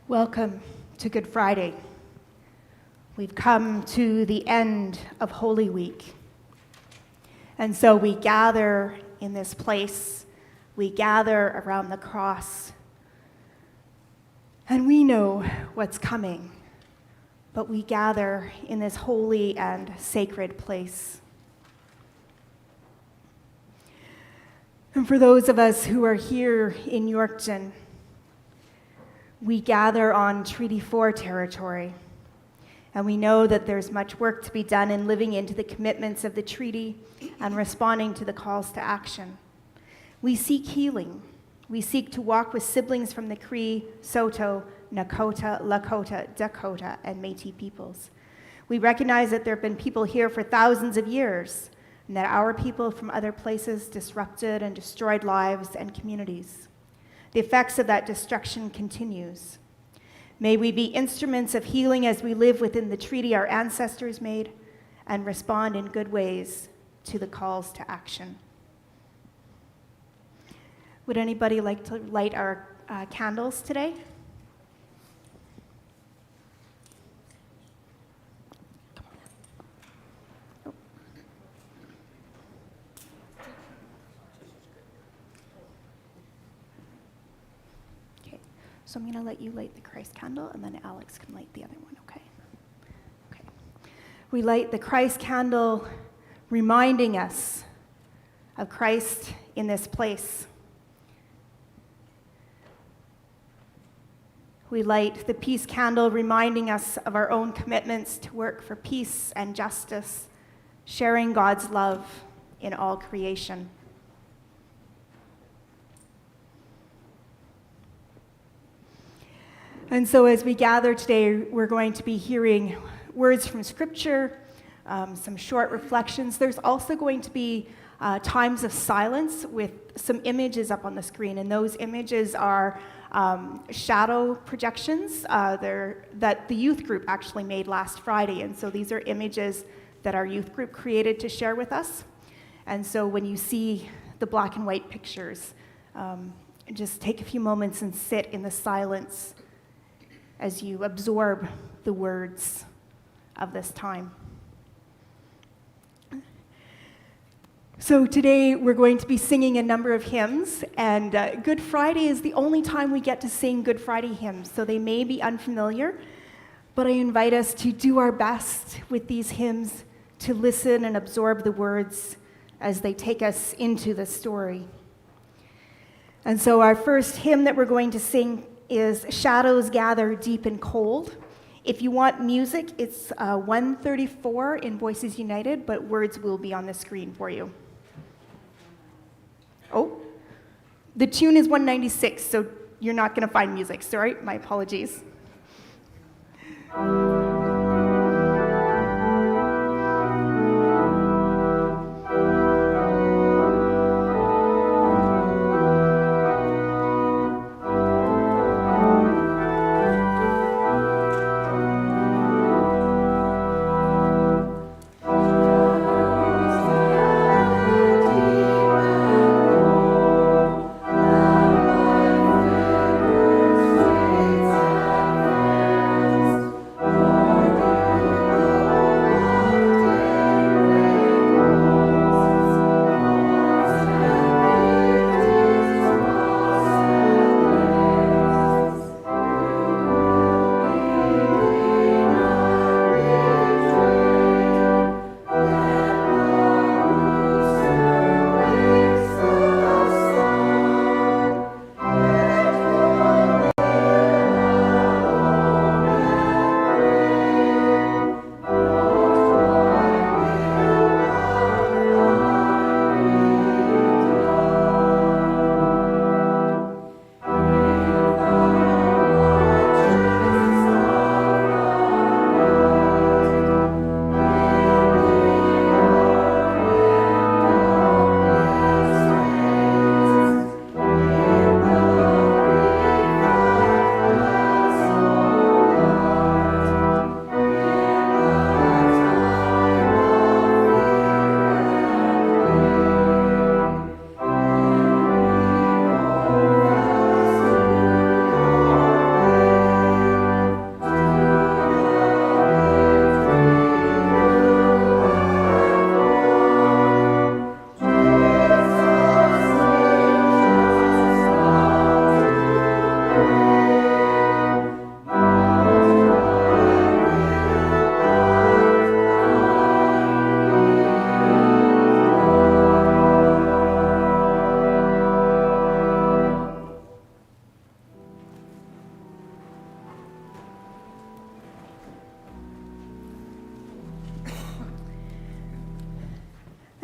Welcome to Good Friday. We've come to the end of Holy Week. And so we gather in this place, we gather around the cross, and we know what's coming, but we gather in this holy and sacred place. And for those of us who are here in Yorkton, we gather on Treaty 4 territory, and we know that there's much work to be done in living into the commitments of the treaty and responding to the calls to action. We seek healing. We seek to walk with siblings from the Cree, Saulteaux, Nakota, Lakota, Dakota, and Métis peoples. We recognize that there have been people here for thousands of years, and that our people from other places disrupted and destroyed lives and communities. The effects of that destruction continues. May we be instruments of healing as we live within the treaty our ancestors made and respond in good ways to the calls to action. Would anybody like to light our candles today? So I'm going to let you light the Christ candle, and then Alex can light the other one, okay? Okay. We light the Christ candle, reminding us of Christ in this place. We light the peace candle, reminding us of our own commitments to work for peace and justice, sharing God's love in all creation. And so as we gather today, we're going to be hearing words from Scripture, some short reflections. There's also going to be times of silence with some images up on the screen, and those images are shadow projections that the youth group actually made last Friday. And so these are images that our youth group created to share with us. And so when you see the black and white pictures, just take a few moments and sit in the silence as you absorb the words of this time. So today we're going to be singing a number of hymns, and Good Friday is the only time we get to sing Good Friday hymns, so they may be unfamiliar, but I invite us to do our best with these hymns to listen and absorb the words as they take us into the story. And so our first hymn that we're going to sing is Shadows Gather Deep and Cold. If you want music, it's 134 in Voices United, but words will be on the screen for you. Oh, the tune is 196, so you're not going to find music. Sorry, my apologies. Oh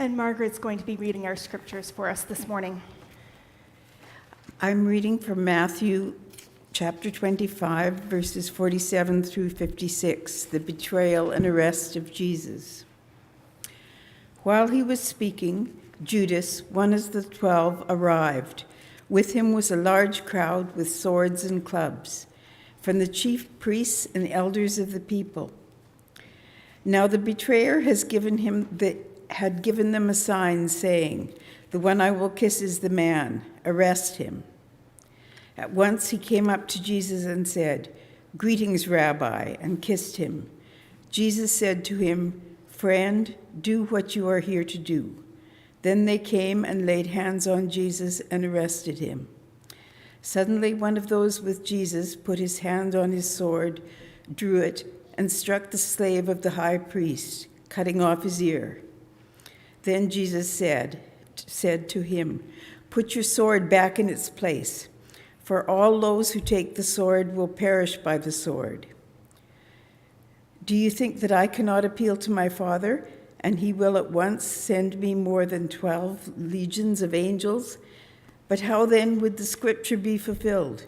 And Margaret's going to be reading our scriptures for us this morning. I'm reading from Matthew chapter 25, verses 47 through 56, the betrayal and arrest of Jesus. While he was speaking, Judas, one of the 12, arrived. With him was a large crowd with swords and clubs, from the chief priests and elders of the people. Now the betrayer had given them a sign, saying, "The one I will kiss is the man. Arrest him." At once he came up to Jesus and said, "Greetings, Rabbi," and kissed him. Jesus said to him, "Friend, do what you are here to do." Then they came and laid hands on Jesus and arrested him. Suddenly one of those with Jesus put his hand on his sword, drew it, and struck the slave of the high priest, cutting off his ear. Then Jesus said to him, "Put your sword back in its place, for all those who take the sword will perish by the sword. Do you think that I cannot appeal to my Father, and he will at once send me more than 12 legions of angels? But how then would the scripture be fulfilled,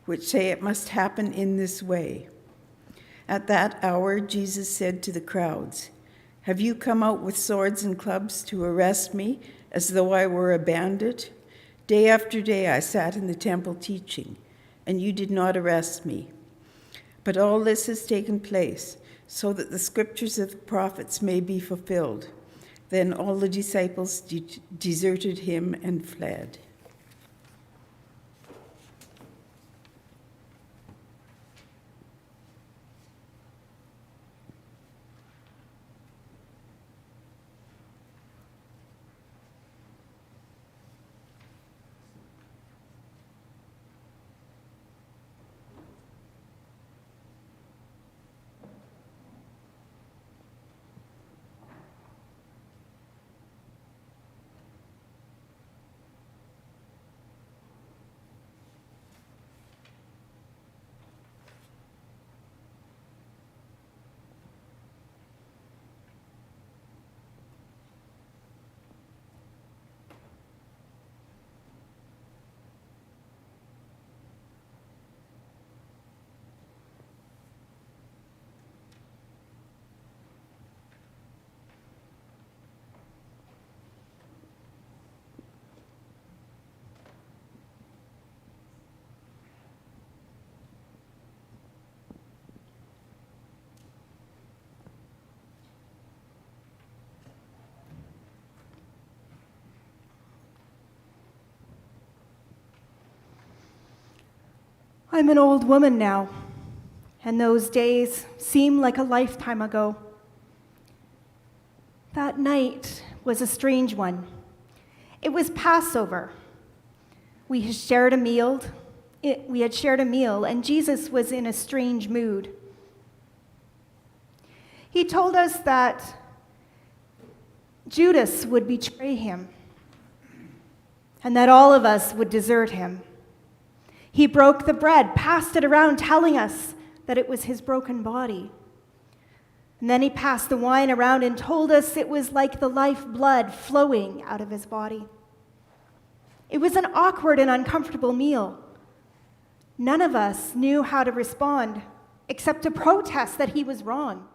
which say it must happen in this way?" At that hour, Jesus said to the crowds, "Have you come out with swords and clubs to arrest me, as though I were a bandit? Day after day I sat in the temple teaching, and you did not arrest me. But all this has taken place, so that the scriptures of the prophets may be fulfilled." Then all the disciples deserted him and fled. I'm an old woman now, and those days seem like a lifetime ago. That night was a strange one. It was Passover. We had shared a meal, and Jesus was in a strange mood. He told us that Judas would betray him, and that all of us would desert him. He broke the bread, passed it around, telling us that it was his broken body. And then he passed the wine around and told us it was like the lifeblood flowing out of his body. It was an awkward and uncomfortable meal. None of us knew how to respond, except to protest that he was wrong.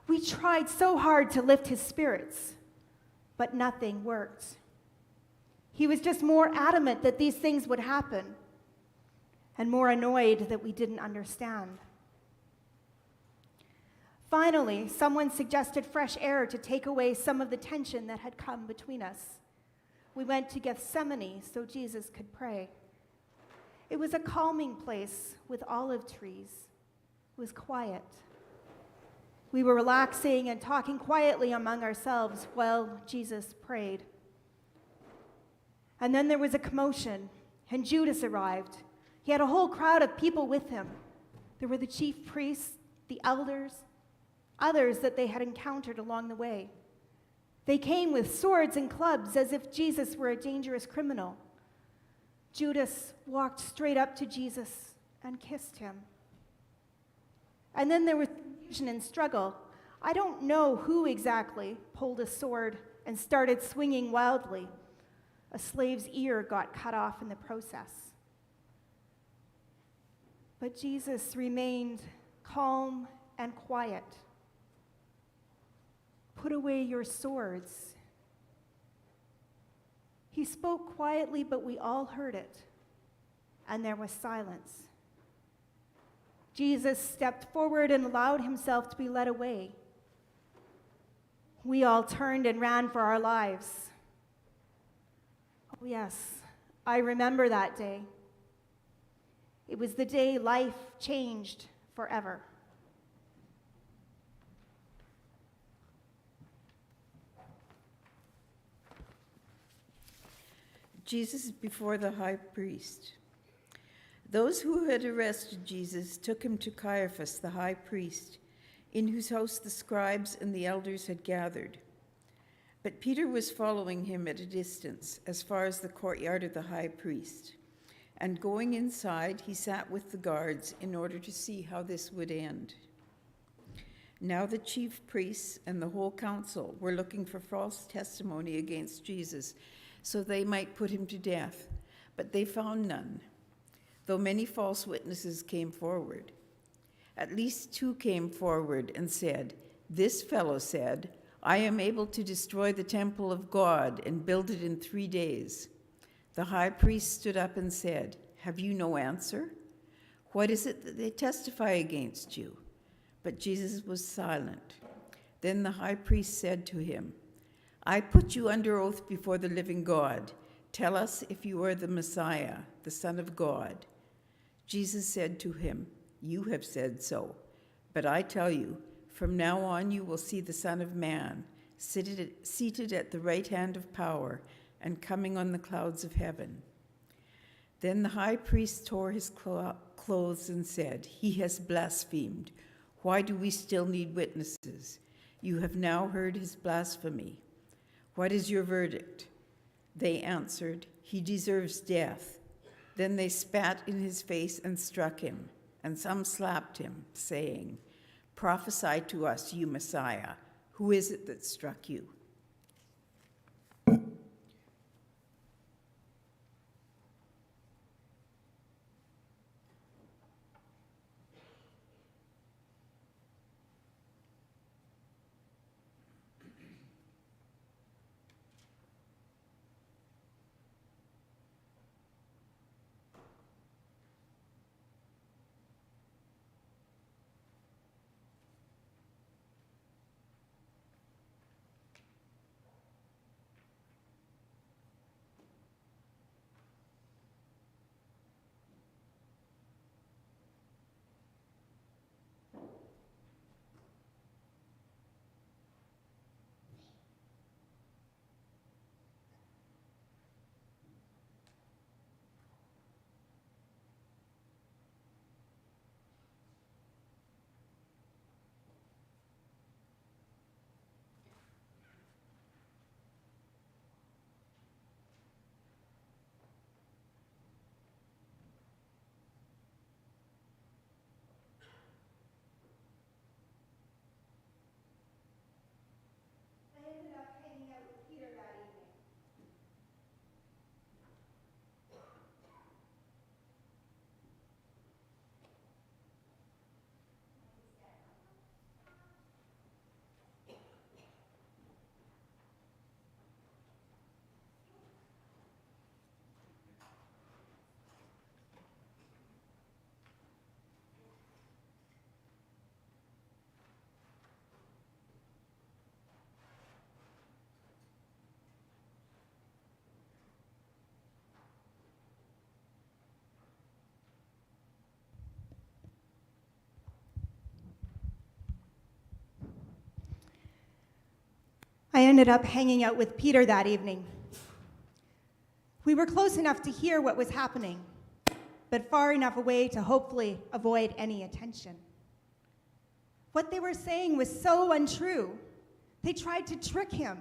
We tried so hard to lift his spirits, but nothing worked. He was just more adamant that these things would happen, and more annoyed that we didn't understand. Finally, someone suggested fresh air to take away some of the tension that had come between us. We went to Gethsemane so Jesus could pray. It was a calming place with olive trees. It was quiet. We were relaxing and talking quietly among ourselves while Jesus prayed. And then there was a commotion, and Judas arrived. He had a whole crowd of people with him. There were the chief priests, the elders, others that they had encountered along the way. They came with swords and clubs as if Jesus were a dangerous criminal. Judas walked straight up to Jesus and kissed him. And then there was confusion and struggle. I don't know who exactly pulled a sword and started swinging wildly. A slave's ear got cut off in the process. But Jesus remained calm and quiet. Put away your swords. He spoke quietly, but we all heard it, and there was silence. Jesus stepped forward and allowed himself to be led away. We all turned and ran for our lives. Oh, yes, I remember that day. It was the day life changed forever. Jesus before the high priest. Those who had arrested Jesus took him to Caiaphas, the high priest, in whose house the scribes and the elders had gathered. But Peter was following him at a distance, as far as the courtyard of the high priest. And going inside, he sat with the guards in order to see how this would end. Now the chief priests and the whole council were looking for false testimony against Jesus, so they might put him to death, but they found none, though many false witnesses came forward. At least 2 came forward and said, "This fellow said, 'I am able to destroy the temple of God and build it in 3 days.'" The high priest stood up and said, "Have you no answer? What is it that they testify against you?" But Jesus was silent. Then the high priest said to him, "I put you under oath before the living God. Tell us if you are the Messiah, the Son of God." Jesus said to him, "You have said so. But I tell you, from now on you will see the Son of Man seated at the right hand of power and coming on the clouds of heaven." Then the high priest tore his clothes and said, "He has blasphemed. Why do we still need witnesses? You have now heard his blasphemy. What is your verdict?" They answered, "He deserves death." Then they spat in his face and struck him, and some slapped him, saying, "Prophesy to us, you Messiah. Who is it that struck you?" I ended up hanging out with Peter that evening. I ended up hanging out with Peter that evening. We were close enough to hear what was happening, but far enough away to hopefully avoid any attention. What they were saying was so untrue. They tried to trick him,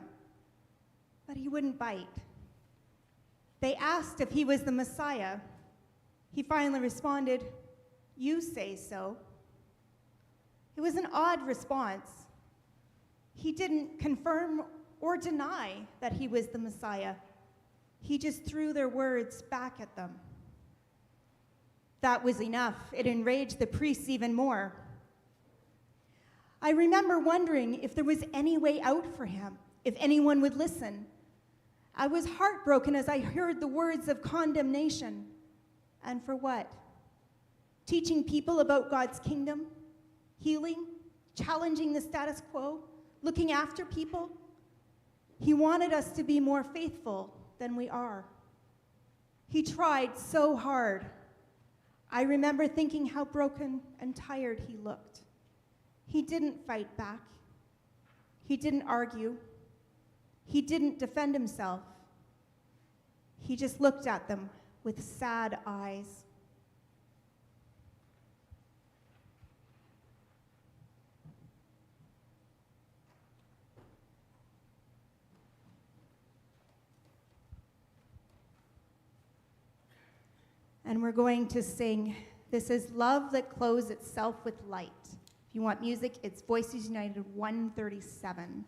but he wouldn't bite. They asked if he was the Messiah. He finally responded, "You say so." It was an odd response. He didn't confirm or deny that he was the Messiah. He just threw their words back at them. That was enough. It enraged the priests even more. I remember wondering if there was any way out for him, if anyone would listen. I was heartbroken as I heard the words of condemnation. And for what? Teaching people about God's kingdom, healing, challenging the status quo, looking after people. He wanted us to be more faithful than we are. He tried so hard. I remember thinking how broken and tired he looked. He didn't fight back. He didn't argue. He didn't defend himself. He just looked at them with sad eyes. And we're going to sing, this is Love That Clothes Itself with Light. If you want music, it's Voices United 137.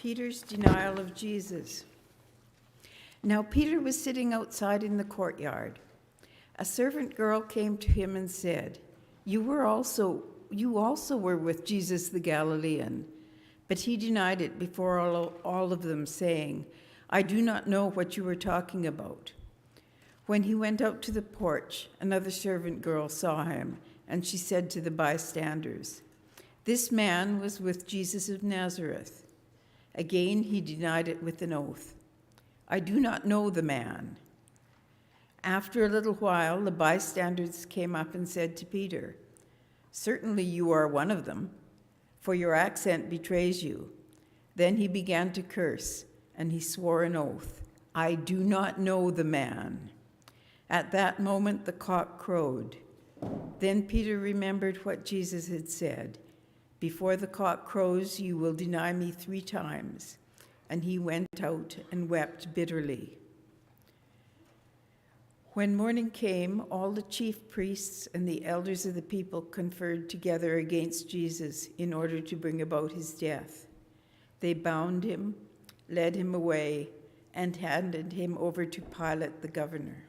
Peter's denial of Jesus. Now Peter was sitting outside in the courtyard. A servant girl came to him and said, You also were with Jesus the Galilean." But he denied it before all of them, saying, "I do not know what you are talking about." When he went out to the porch, another servant girl saw him, and she said to the bystanders, "This man was with Jesus of Nazareth." Again he denied it with an oath, "I do not know the man." After a little while, the bystanders came up and said to Peter, "Certainly you are one of them, for your accent betrays you." Then he began to curse, and he swore an oath, "I do not know the man." At that moment the cock crowed. Then Peter remembered what Jesus had said, "Before the cock crows, you will deny me 3 times." And he went out and wept bitterly. When morning came, all the chief priests and the elders of the people conferred together against Jesus in order to bring about his death. They bound him, led him away, and handed him over to Pilate the governor.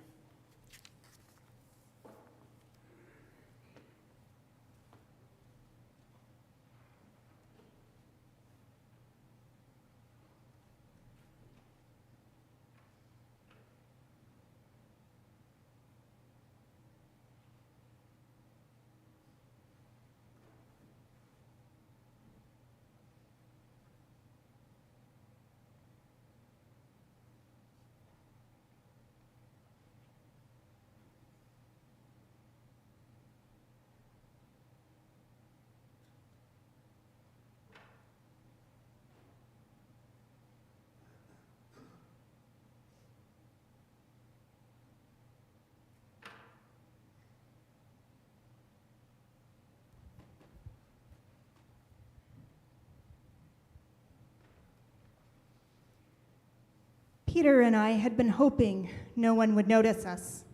Peter and I had been hoping no one would notice us.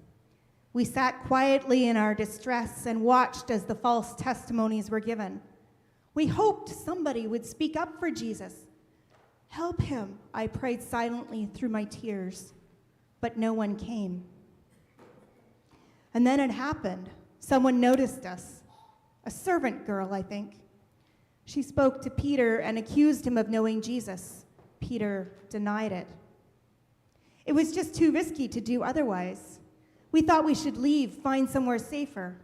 We sat quietly in our distress and watched as the false testimonies were given. We hoped somebody would speak up for Jesus. "Help him," I prayed silently through my tears, but no one came. And then it happened. Someone noticed us. A servant girl, I think. She spoke to Peter and accused him of knowing Jesus. Peter denied it. It was just too risky to do otherwise. We thought we should leave, find somewhere safer.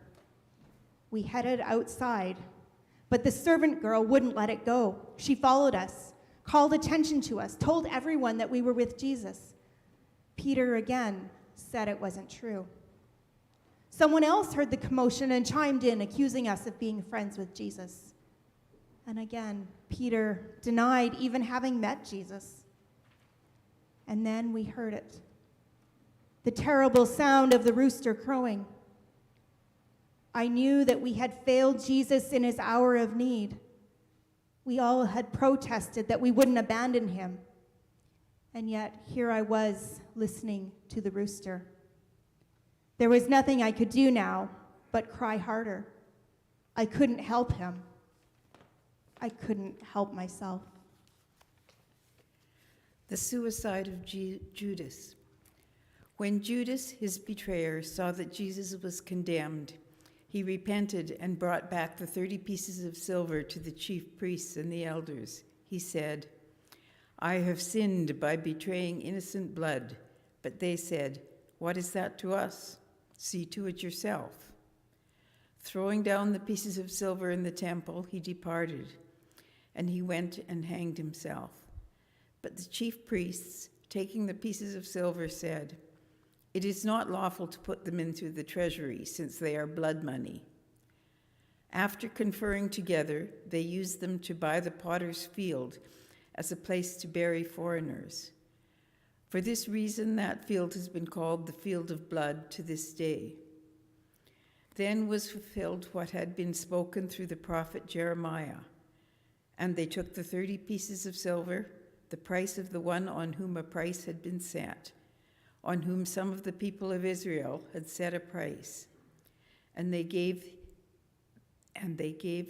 We headed outside, but the servant girl wouldn't let it go. She followed us, called attention to us, told everyone that we were with Jesus. Peter again said it wasn't true. Someone else heard the commotion and chimed in, accusing us of being friends with Jesus. And again, Peter denied even having met Jesus. And then we heard it. The terrible sound of the rooster crowing. I knew that we had failed Jesus in his hour of need. We all had protested that we wouldn't abandon him. And yet, here I was listening to the rooster. There was nothing I could do now but cry harder. I couldn't help him. I couldn't help myself. The suicide of Judas. When Judas, his betrayer, saw that Jesus was condemned, he repented and brought back the 30 pieces of silver to the chief priests and the elders. He said, "I have sinned by betraying innocent blood." But they said, "What is that to us? See to it yourself." Throwing down the pieces of silver in the temple, he departed, and he went and hanged himself. But the chief priests, taking the pieces of silver, said, "It is not lawful to put them into the treasury, since they are blood money." After conferring together, they used them to buy the potter's field as a place to bury foreigners. For this reason, that field has been called the Field of Blood to this day. Then was fulfilled what had been spoken through the prophet Jeremiah. And they took the 30 pieces of silver, the price of the one on whom a price had been set, on whom some of the people of Israel had set a price, and they gave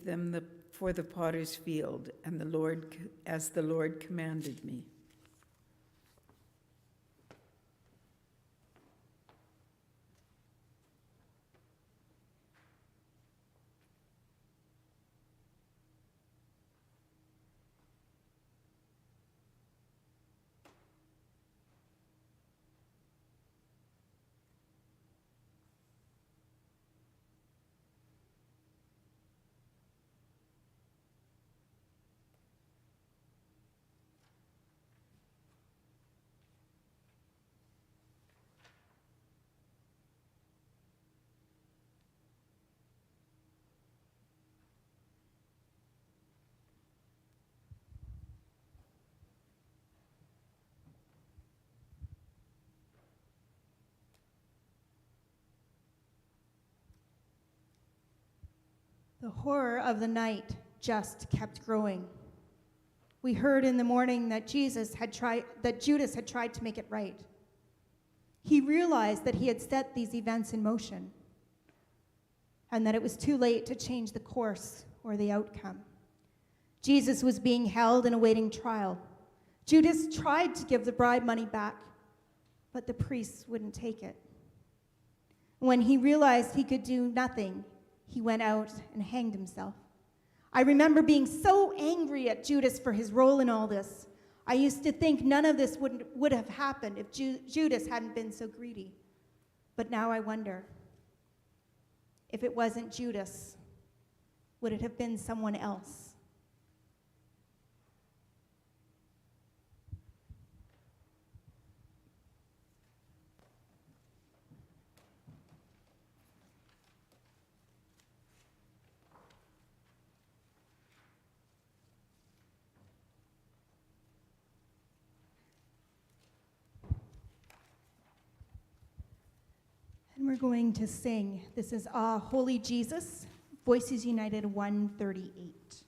them for the potter's field, and as the Lord commanded me. The horror of the night just kept growing. We heard in the morning that Judas had tried to make it right. He realized that he had set these events in motion and that it was too late to change the course or the outcome. Jesus was being held and awaiting trial. Judas tried to give the bribe money back, but the priests wouldn't take it. When he realized he could do nothing, he went out and hanged himself. I remember being so angry at Judas for his role in all this. I used to think none of this would have happened if Judas hadn't been so greedy. But now I wonder, if it wasn't Judas, would it have been someone else? And we're going to sing. This is Ah, Holy Jesus, Voices United 138.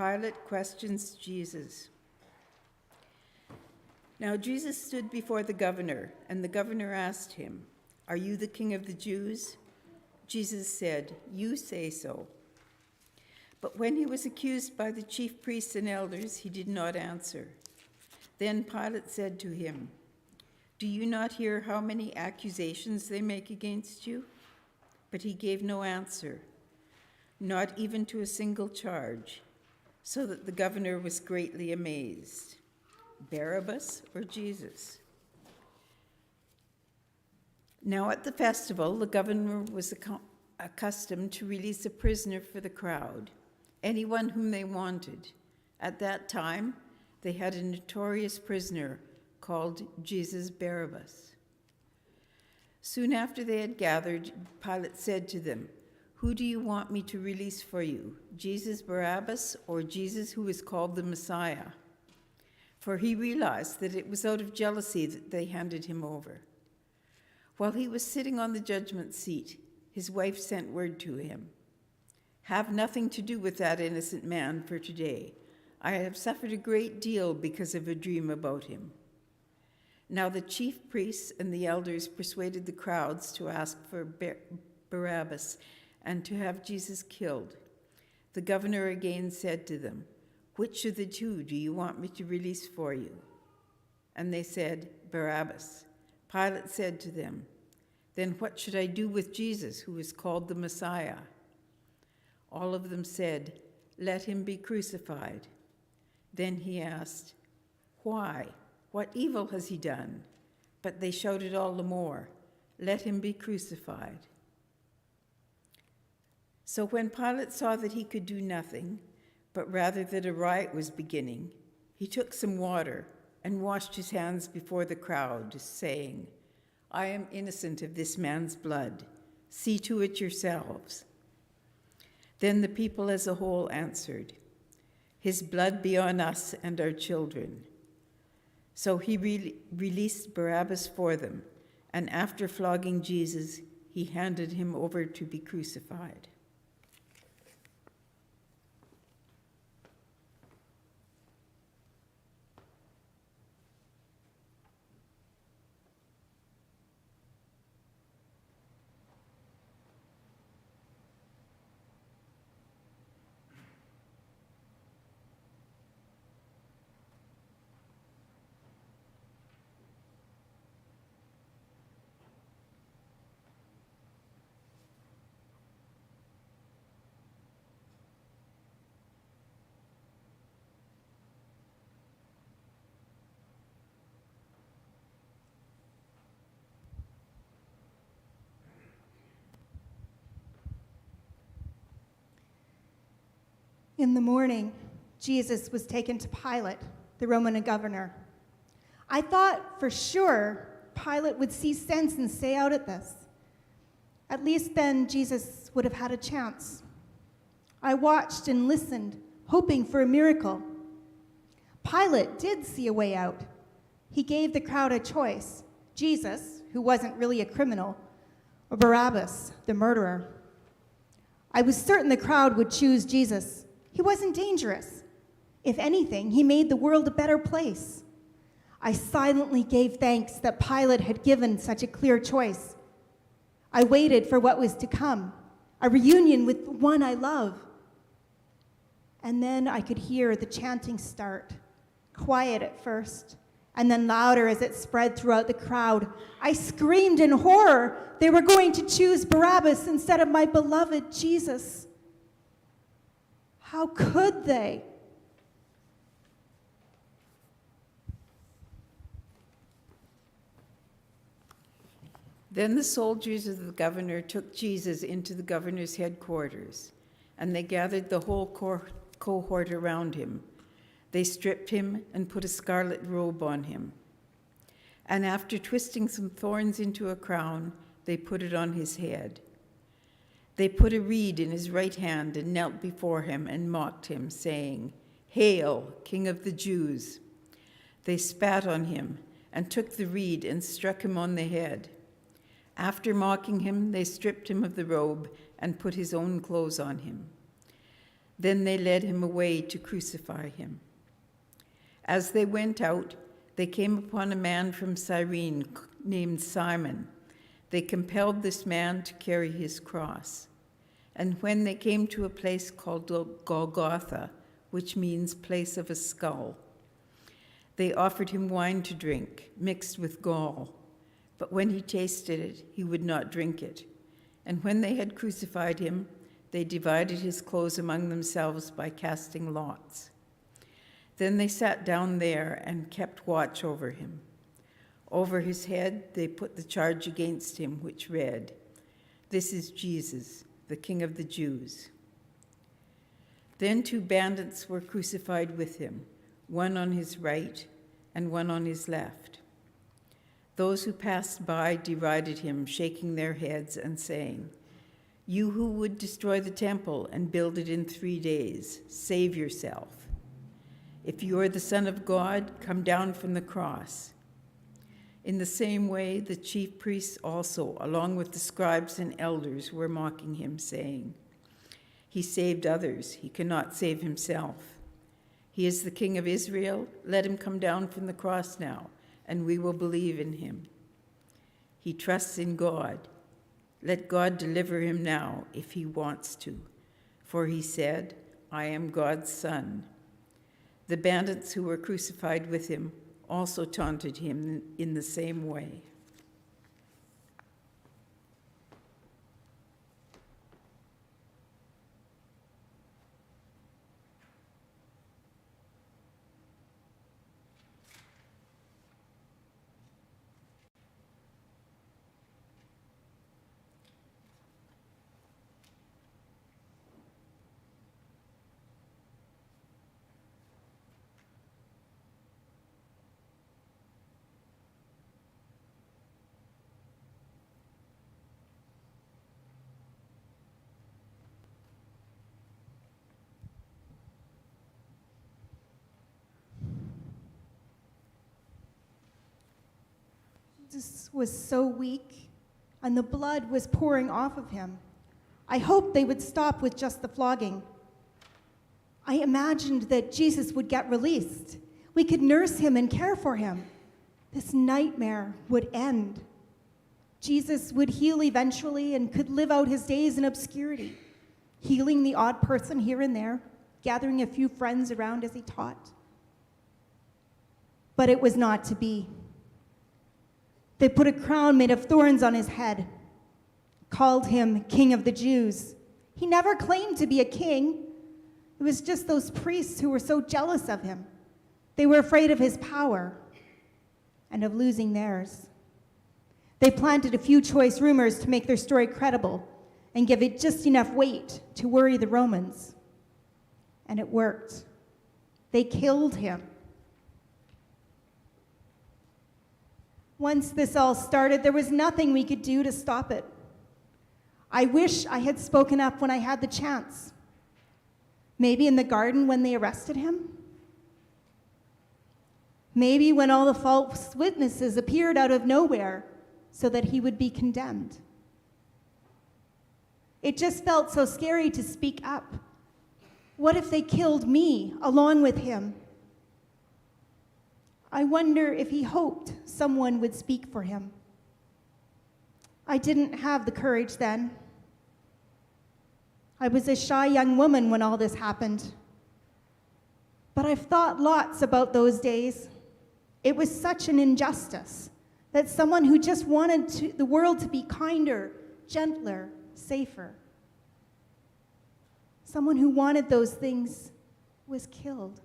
Pilate questions Jesus. Now Jesus stood before the governor, and the governor asked him, "Are you the king of the Jews?" Jesus said, "You say so." But when he was accused by the chief priests and elders, he did not answer. Then Pilate said to him, "Do you not hear how many accusations they make against you?" But he gave no answer, not even to a single charge, so that the governor was greatly amazed. Barabbas or Jesus? Now at the festival, the governor was accustomed to release a prisoner for the crowd, anyone whom they wanted. At that time, they had a notorious prisoner called Jesus Barabbas. Soon after they had gathered, Pilate said to them, "Who do you want me to release for you, Jesus Barabbas or Jesus who is called the Messiah?" For he realized that it was out of jealousy that they handed him over. While he was sitting on the judgment seat, his wife sent word to him, "Have nothing to do with that innocent man for today. I have suffered a great deal because of a dream about him." Now the chief priests and the elders persuaded the crowds to ask for Barabbas and to have Jesus killed. The governor again said to them, "Which of the two do you want me to release for you?" And they said, "Barabbas." Pilate said to them, "Then what should I do with Jesus, who is called the Messiah?" All of them said, "Let him be crucified." Then he asked, "Why? What evil has he done?" But they shouted all the more, "Let him be crucified." So when Pilate saw that he could do nothing, but rather that a riot was beginning, he took some water and washed his hands before the crowd, saying, "I am innocent of this man's blood. See to it yourselves." Then the people as a whole answered, "His blood be on us and our children." So he released Barabbas for them, and after flogging Jesus, he handed him over to be crucified. In the morning, Jesus was taken to Pilate, the Roman governor. I thought for sure Pilate would see sense and say out at this. At least then Jesus would have had a chance. I watched and listened, hoping for a miracle. Pilate did see a way out. He gave the crowd a choice: Jesus, who wasn't really a criminal, or Barabbas, the murderer. I was certain the crowd would choose Jesus. He wasn't dangerous. If anything, he made the world a better place. I silently gave thanks that Pilate had given such a clear choice. I waited for what was to come, a reunion with the one I love. And then I could hear the chanting start, quiet at first, and then louder as it spread throughout the crowd. I screamed in horror. They were going to choose Barabbas instead of my beloved Jesus. How could they? Then the soldiers of the governor took Jesus into the governor's headquarters, and they gathered the whole cohort around him. They stripped him and put a scarlet robe on him. And after twisting some thorns into a crown, they put it on his head. They put a reed in his right hand and knelt before him and mocked him, saying, "Hail, King of the Jews!" They spat on him and took the reed and struck him on the head. After mocking him, they stripped him of the robe and put his own clothes on him. Then they led him away to crucify him. As they went out, they came upon a man from Cyrene named Simon. They compelled this man to carry his cross. And when they came to a place called Golgotha, which means place of a skull, they offered him wine to drink, mixed with gall. But when he tasted it, he would not drink it. And when they had crucified him, they divided his clothes among themselves by casting lots. Then they sat down there and kept watch over him. Over his head they put the charge against him, which read, "This is Jesus, the King of the Jews." Then 2 bandits were crucified with him, one on his right and one on his left. Those who passed by derided him, shaking their heads and saying, "You who would destroy the temple and build it in 3 days, save yourself. If you are the Son of God, come down from the cross." In the same way, the chief priests also, along with the scribes and elders, were mocking him, saying, "He saved others, he cannot save himself. He is the King of Israel. Let him come down from the cross now, and we will believe in him. He trusts in God. Let God deliver him now if he wants to, for he said, 'I am God's son.'" The bandits who were crucified with him also taunted him in the same way. Jesus was so weak, and the blood was pouring off of him. I hoped they would stop with just the flogging. I imagined that Jesus would get released. We could nurse him and care for him. This nightmare would end. Jesus would heal eventually and could live out his days in obscurity, healing the odd person here and there, gathering a few friends around as he taught. But it was not to be. They put a crown made of thorns on his head, called him King of the Jews. He never claimed to be a king. It was just those priests who were so jealous of him. They were afraid of his power and of losing theirs. They planted a few choice rumors to make their story credible and give it just enough weight to worry the Romans. And it worked. They killed him. Once this all started, there was nothing we could do to stop it. I wish I had spoken up when I had the chance. Maybe in the garden when they arrested him. Maybe when all the false witnesses appeared out of nowhere so that he would be condemned. It just felt so scary to speak up. What if they killed me along with him? I wonder if he hoped someone would speak for him. I didn't have the courage then. I was a shy young woman when all this happened. But I've thought lots about those days. It was such an injustice that someone who just wanted the world to be kinder, gentler, safer, someone who wanted those things was killed.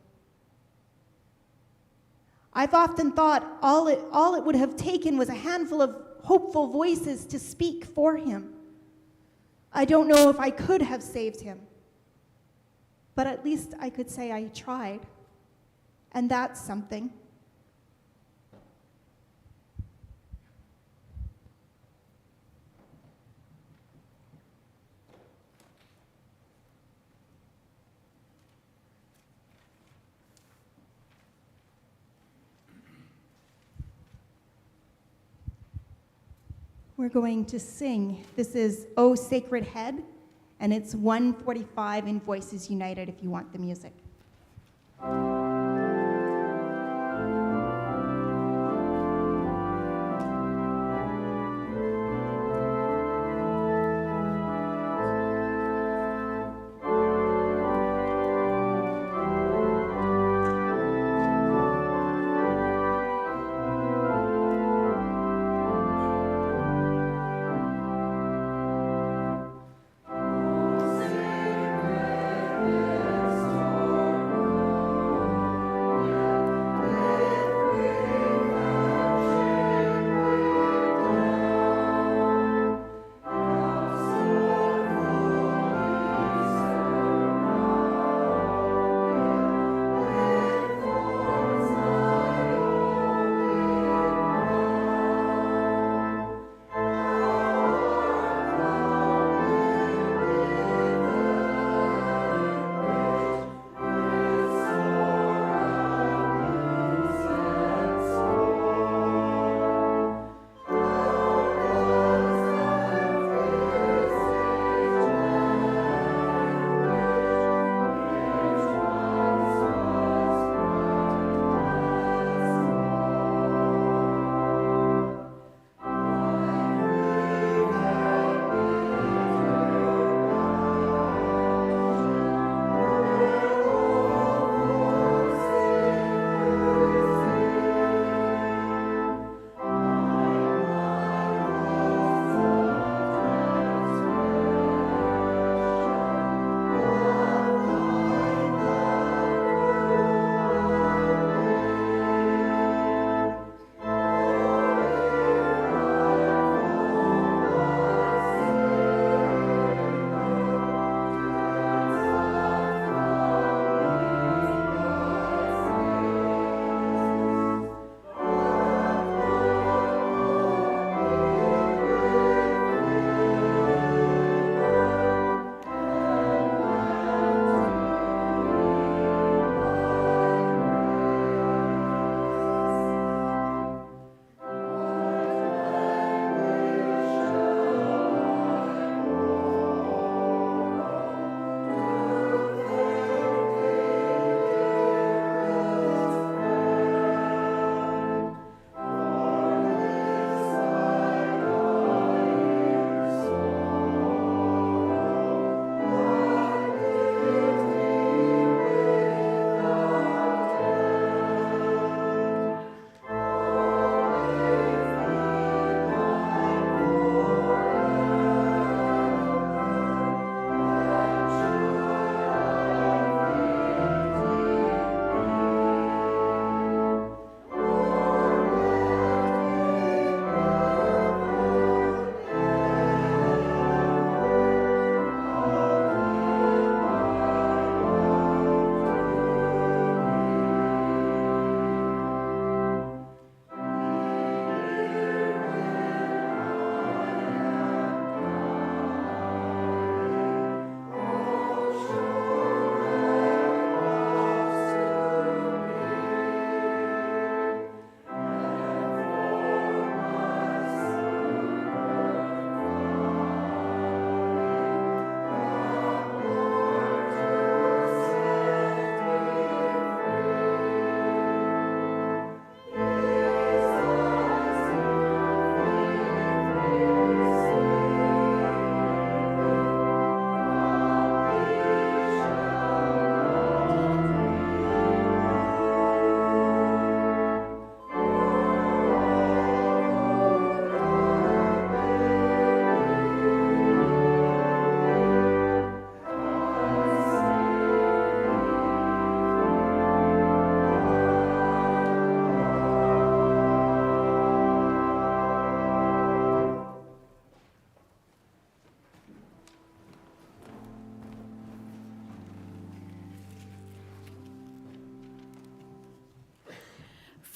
I've often thought all it would have taken was a handful of hopeful voices to speak for him. I don't know if I could have saved him, but at least I could say I tried, and that's something. We're going to sing. This is O Sacred Head, And it's 1:45 in Voices United if you want the music.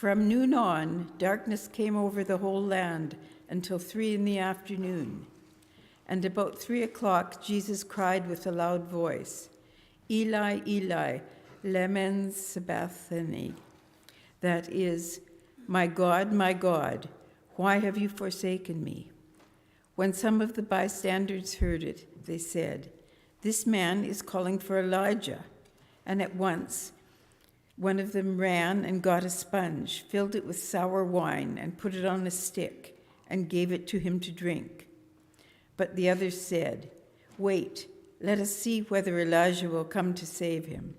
From noon on, darkness came over the whole land until 3 p.m. And about 3 o'clock, Jesus cried with a loud voice, "Eli, Eli, lema sabachthani." That is, my God, why have you forsaken me?" When some of the bystanders heard it, they said, "This man is calling for Elijah." And at once one of them ran and got a sponge, filled it with sour wine, and put it on a stick, and gave it to him to drink. But the others said, "Wait, let us see whether Elijah will come to save him."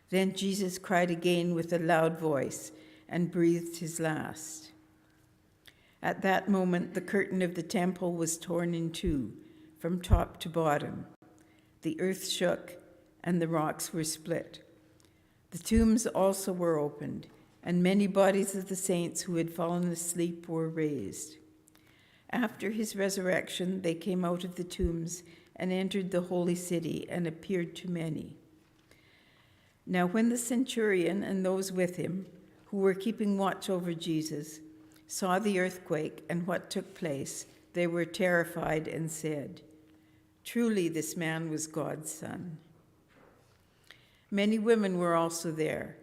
Then Jesus cried again with a loud voice and breathed his last. At that moment, the curtain of the temple was torn in two, from top to bottom. The earth shook, and the rocks were split. The tombs also were opened, and many bodies of the saints who had fallen asleep were raised. After his resurrection, they came out of the tombs and entered the holy city and appeared to many. Now when the centurion and those with him, who were keeping watch over Jesus, saw the earthquake and what took place, they were terrified and said, "Truly this man was God's Son." Many women were also there,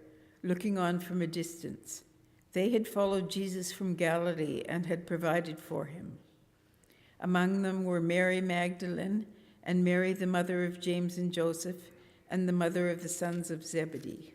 looking on from a distance. They had followed Jesus from Galilee and had provided for him. Among them were Mary Magdalene and Mary, the mother of James and Joseph, and the mother of the sons of Zebedee.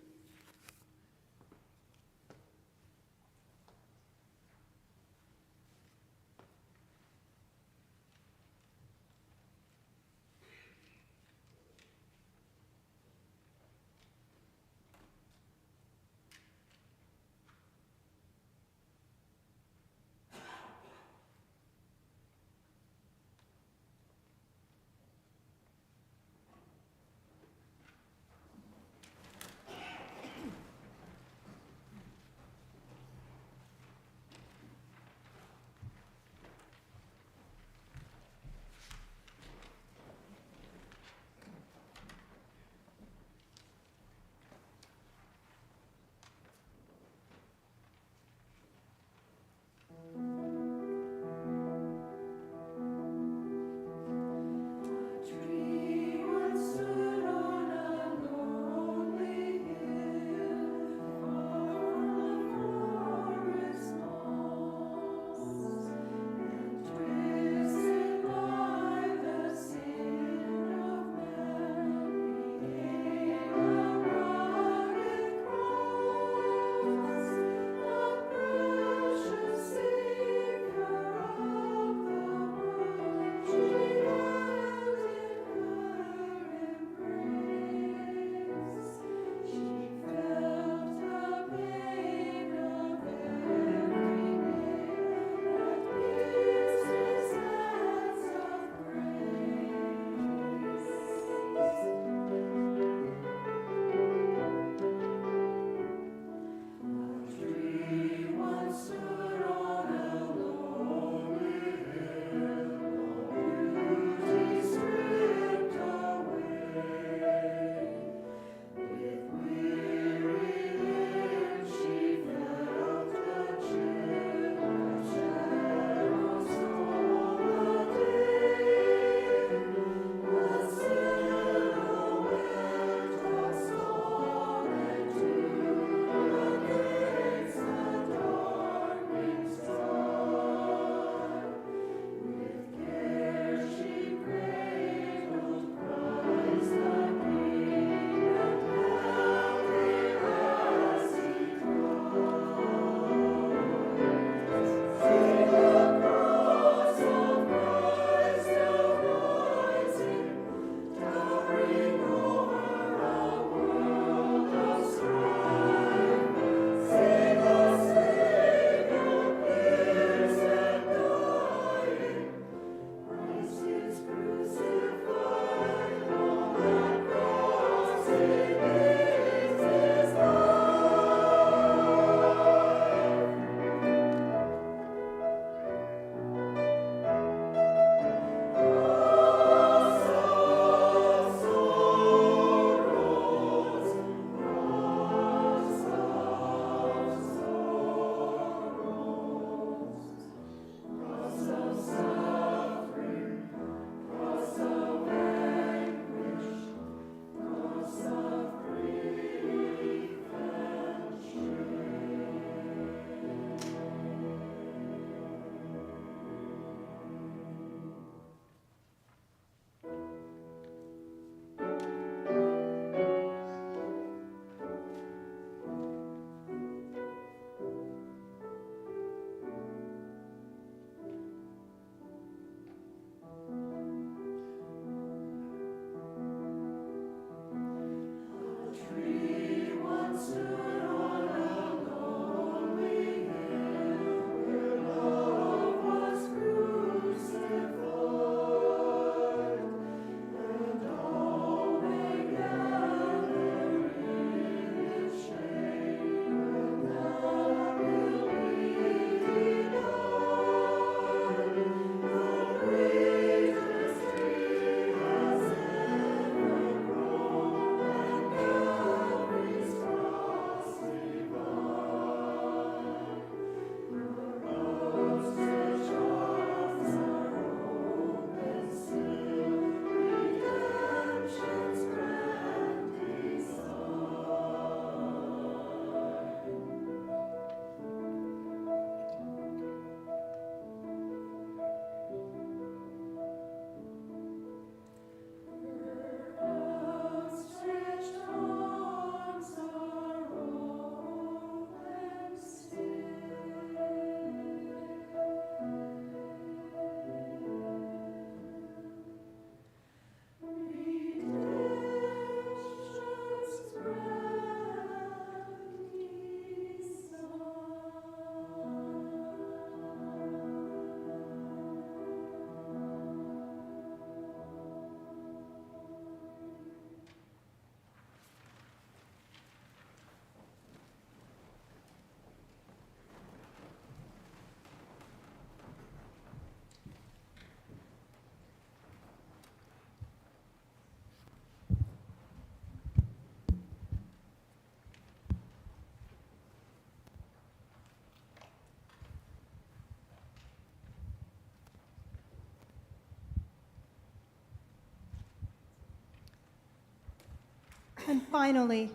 And finally,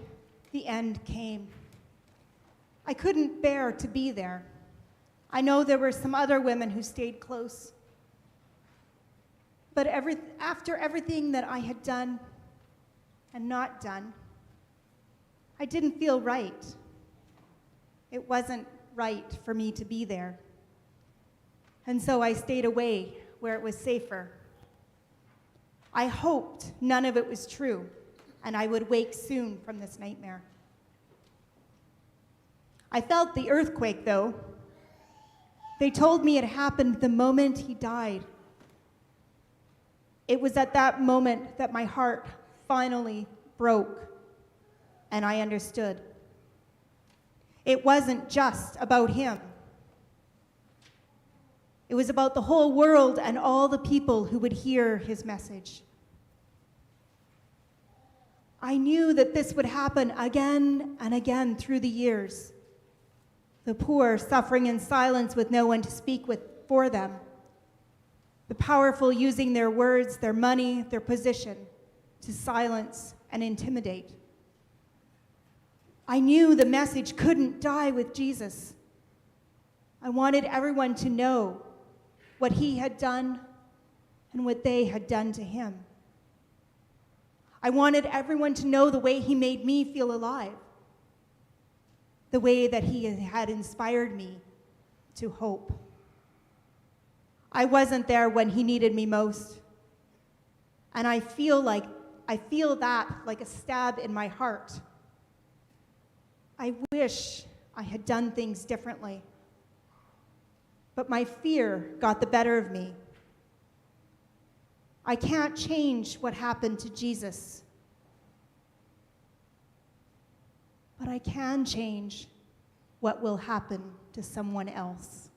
the end came. I couldn't bear to be there. I know there were some other women who stayed close. But after everything that I had done and not done, I didn't feel right. It wasn't right for me to be there. And so I stayed away where it was safer. I hoped none of it was true, and I would wake soon from this nightmare. I felt the earthquake, though. They told me it happened the moment he died. It was at that moment that my heart finally broke, and I understood. It wasn't just about him. It was about the whole world and all the people who would hear his message. I knew that this would happen again and again through the years. The poor suffering in silence with no one to speak with for them. The powerful using their words, their money, their position to silence and intimidate. I knew the message couldn't die with Jesus. I wanted everyone to know what he had done and what they had done to him. I wanted everyone to know the way he made me feel alive, the way that he had inspired me to hope. I wasn't there when he needed me most, and I feel that like a stab in my heart. I wish I had done things differently, but my fear got the better of me. I can't change what happened to Jesus, but I can change what will happen to someone else.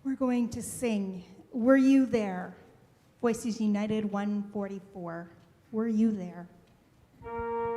We're going to sing, Were You There? Voices United 144. Were you there? Were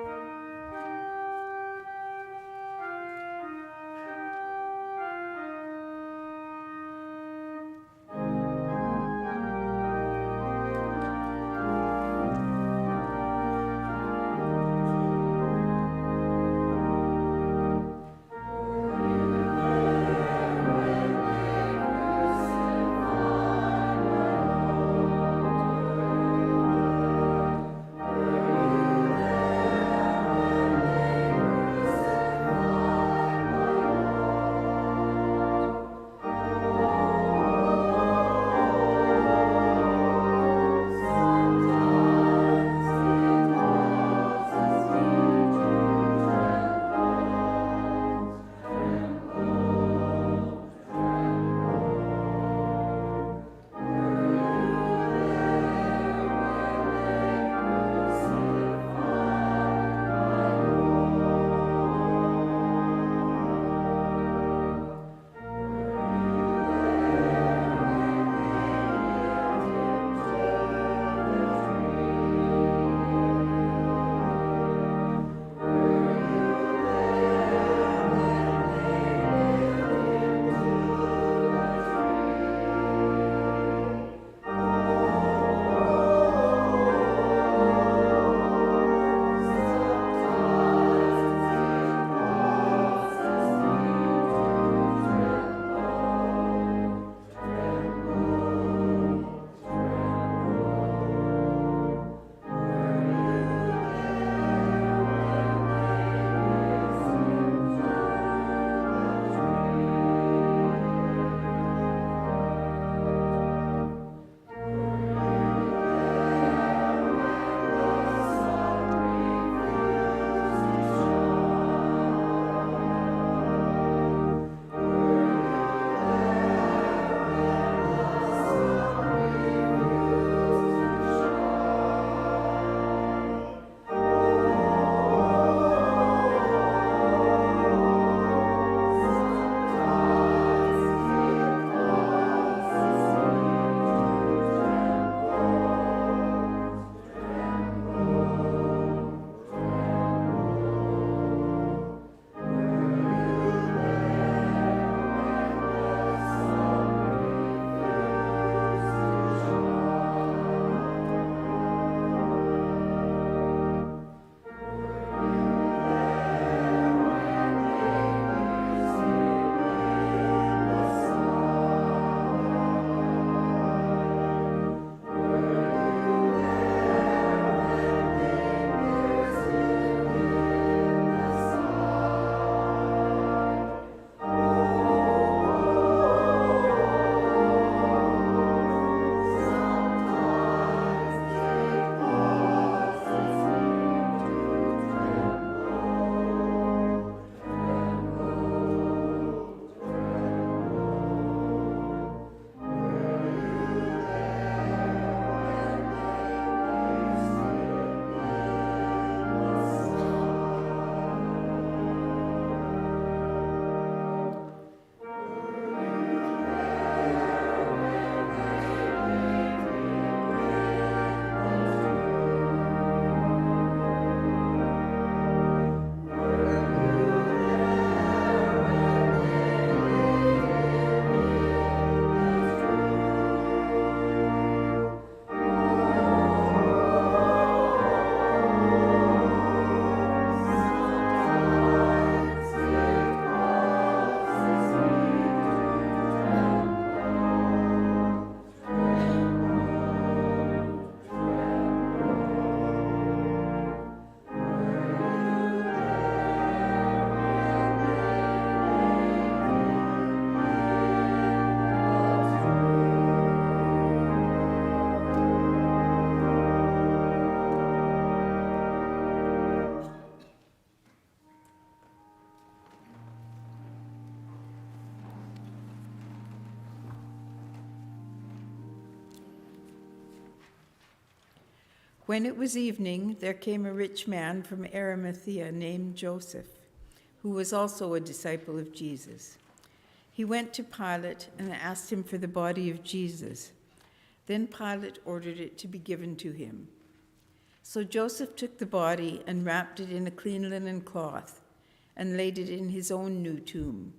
When it was evening, there came a rich man from Arimathea named Joseph, who was also a disciple of Jesus. He went to Pilate and asked him for the body of Jesus. Then Pilate ordered it to be given to him. So Joseph took the body and wrapped it in a clean linen cloth and laid it in his own new tomb,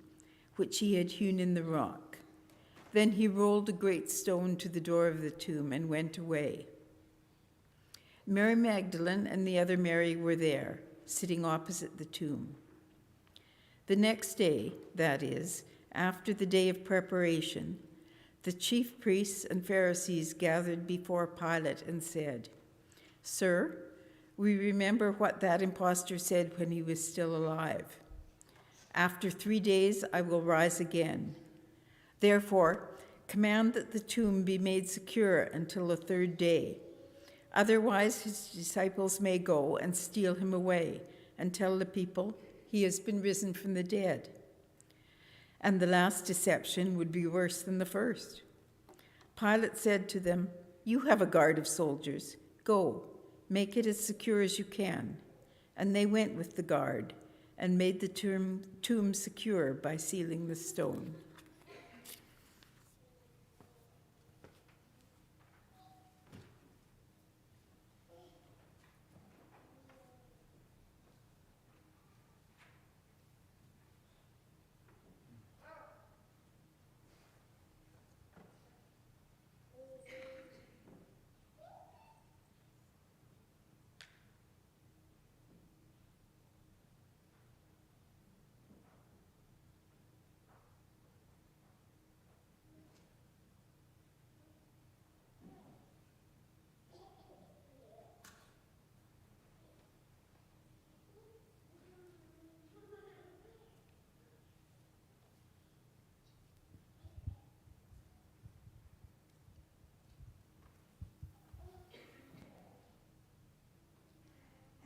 which he had hewn in the rock. Then he rolled a great stone to the door of the tomb and went away. Mary Magdalene and the other Mary were there, sitting opposite the tomb. The next day, that is, after the day of preparation, the chief priests and Pharisees gathered before Pilate and said, "Sir, we remember what that impostor said when he was still alive. After 3 days I will rise again. Therefore, command that the tomb be made secure until the 3rd day. Otherwise his disciples may go and steal him away and tell the people he has been risen from the dead. And the last deception would be worse than the first." Pilate said to them, "You have a guard of soldiers. Go, make it as secure as you can." And they went with the guard and made the tomb secure by sealing the stone.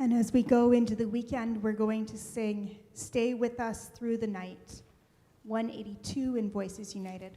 And as we go into the weekend, we're going to sing "Stay With Us Through the Night," 182 in Voices United.